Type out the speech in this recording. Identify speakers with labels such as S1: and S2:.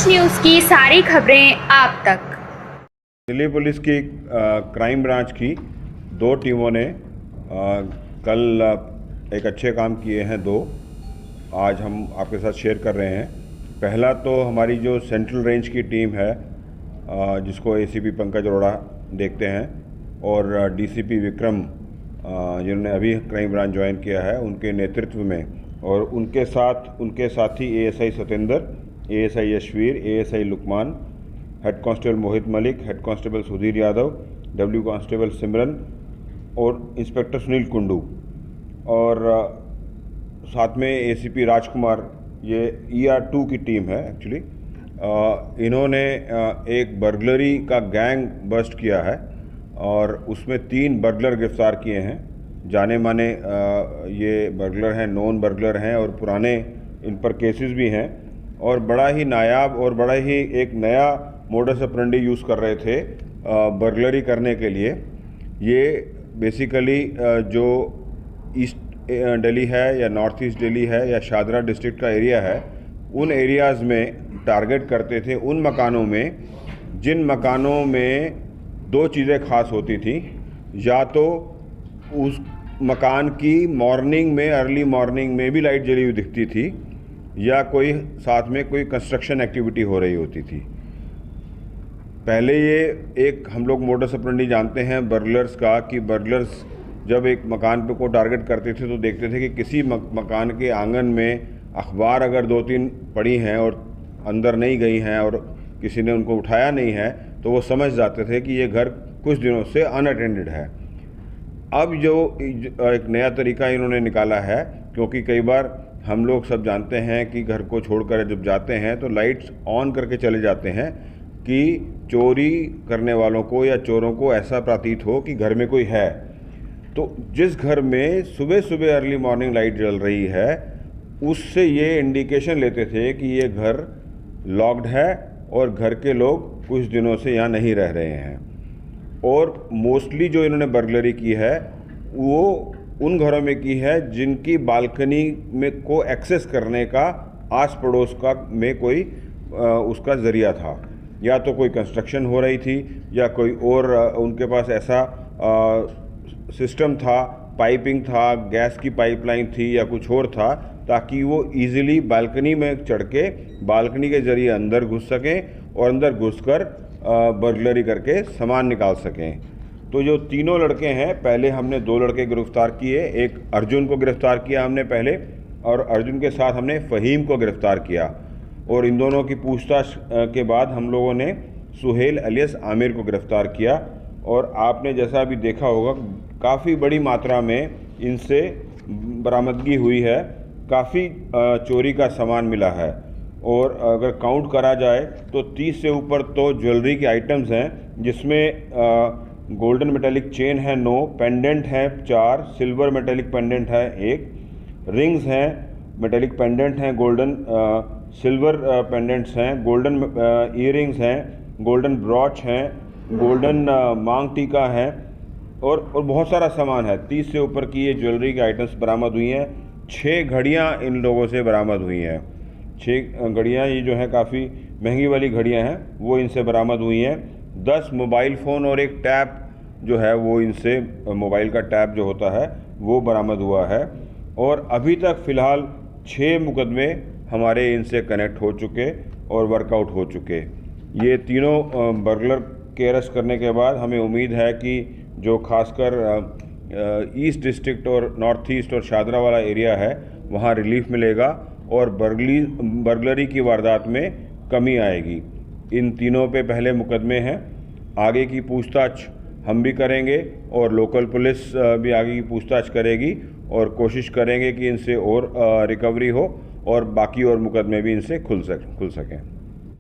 S1: देश न्यूज की सारी खबरें आप तक।
S2: दिल्ली पुलिस की क्राइम ब्रांच की दो टीमों ने कल एक अच्छे काम किए हैं। दो आज हम आपके साथ शेयर कर रहे हैं। पहला तो हमारी जो सेंट्रल रेंज की टीम है, जिसको एसीपी पंकज अरोड़ा देखते हैं, और डीसीपी विक्रम जिन्होंने अभी क्राइम ब्रांच ज्वाइन किया है, उनके नेतृत्व में, और उनके साथी ASI Satendra, ASI Yashveer, ASI Luqman, head constable Mohit Malik, head constable Sudhir Yadav, W constable Simran और इंस्पेक्टर सुनील कुंडू, और साथ में एसीपी राजकुमार। ये ER2 की टीम है एक्चुअली। इन्होंने एक बर्गलरी का गैंग बस्ट किया है और उसमें 3 बर्गलर गिरफ्तार किए हैं। जाने माने ये बर्गलर हैं, नॉन बर्गलर हैं, और पुराने इन पर केसेस भी हैं, और बड़ा ही नायाब और बड़ा ही एक नया मोडस ऑपरेंडी यूज़ कर रहे थे बर्गलरी करने के लिए। ये बेसिकली जो ईस्ट दिल्ली है या नॉर्थ ईस्ट दिल्ली है या शादरा डिस्ट्रिक्ट का एरिया है, उन एरियाज़ में टारगेट करते थे, उन मकानों में जिन मकानों में 2 चीज़ें ख़ास होती थी। या तो उस मकान की मॉर्निंग में, अर्ली मॉर्निंग में भी लाइट जली हुई दिखती थी, या कोई साथ में कोई कंस्ट्रक्शन एक्टिविटी हो रही होती थी। पहले ये एक हम लोग मोडस ऑपरेंडी जानते हैं बर्गलर्स का, कि बर्गलर्स जब एक मकान पे को टारगेट करते थे तो देखते थे कि किसी मकान के आंगन में अखबार अगर 2-3 पड़ी हैं और अंदर नहीं गई हैं और किसी ने उनको उठाया नहीं है, तो वो समझ जाते थे कि ये घर कुछ दिनों से अनअटेंडेड है। अब जो एक नया तरीका इन्होंने निकाला है, क्योंकि कई बार हम लोग सब जानते हैं कि घर को छोड़कर जब जाते हैं तो लाइट्स ऑन करके चले जाते हैं कि चोरी करने वालों को या चोरों को ऐसा प्रतीत हो कि घर में कोई है। तो जिस घर में सुबह सुबह अर्ली मॉर्निंग लाइट जल रही है, उससे ये इंडिकेशन लेते थे कि ये घर लॉक्ड है और घर के लोग कुछ दिनों से यहाँ नहीं रह रहे हैं। और मोस्टली जो इन्होंने बर्गलरी की है वो उन घरों में की है जिनकी बालकनी में को एक्सेस करने का आस पड़ोस का में कोई उसका ज़रिया था, या तो कोई कंस्ट्रक्शन हो रही थी या कोई और उनके पास ऐसा सिस्टम था, पाइपिंग था, गैस की पाइपलाइन थी या कुछ और था, ताकि वो इजीली बालकनी में चढ़ के बालकनी के ज़रिए अंदर घुस सकें और अंदर घुसकर बर्गलरी करके सामान निकाल सकें। तो जो तीनों लड़के हैं, पहले हमने 2 लड़के गिरफ्तार किए। एक अर्जुन को गिरफ्तार किया हमने पहले, और अर्जुन के साथ हमने फ़हीम को गिरफ्तार किया, और इन दोनों की पूछताछ के बाद हम लोगों ने सुहेल अलियास आमिर को गिरफ्तार किया। और आपने जैसा अभी देखा होगा, काफ़ी बड़ी मात्रा में इनसे बरामदगी हुई है, काफ़ी चोरी का सामान मिला है, और अगर काउंट करा जाए तो 30 से ऊपर तो ज्वेलरी के आइटम्स हैं, जिसमें गोल्डन मेटेलिक चेन है 9, पेंडेंट हैं 4, सिल्वर मेटेलिक पेंडेंट है 1, रिंग्स हैं, मेटेलिक पेंडेंट हैं, गोल्डन सिल्वर पेंडेंट्स हैं, गोल्डन ईयरिंग्स हैं, गोल्डन ब्रॉच हैं, गोल्डन मांग टीका है, और बहुत सारा सामान है। 30 से ऊपर की ये ज्वेलरी के आइटम्स बरामद हुई हैं। 6 घड़ियाँ इन लोगों से बरामद हुई हैं। 6 घड़ियाँ, ये जो है काफ़ी महंगी वाली घड़ियाँ हैं, वो इनसे बरामद हुई हैं। 10 मोबाइल फ़ोन और एक टैब जो है वो इनसे, मोबाइल का टैब जो होता है वो बरामद हुआ है। और अभी तक फ़िलहाल 6 मुकदमे हमारे इनसे कनेक्ट हो चुके और वर्कआउट हो चुके। ये तीनों बर्गलर के अरेस्ट करने के बाद हमें उम्मीद है कि जो खासकर ईस्ट डिस्ट्रिक्ट और नॉर्थ ईस्ट और शादरा वाला एरिया है, वहाँ रिलीफ मिलेगा और बर्गलरी की वारदात में कमी आएगी। इन तीनों पे पहले मुकदमे हैं। आगे की पूछताछ हम भी करेंगे और लोकल पुलिस भी आगे की पूछताछ करेगी, और कोशिश करेंगे कि इनसे और रिकवरी हो और बाकी और मुकदमे भी इनसे खुल सकें।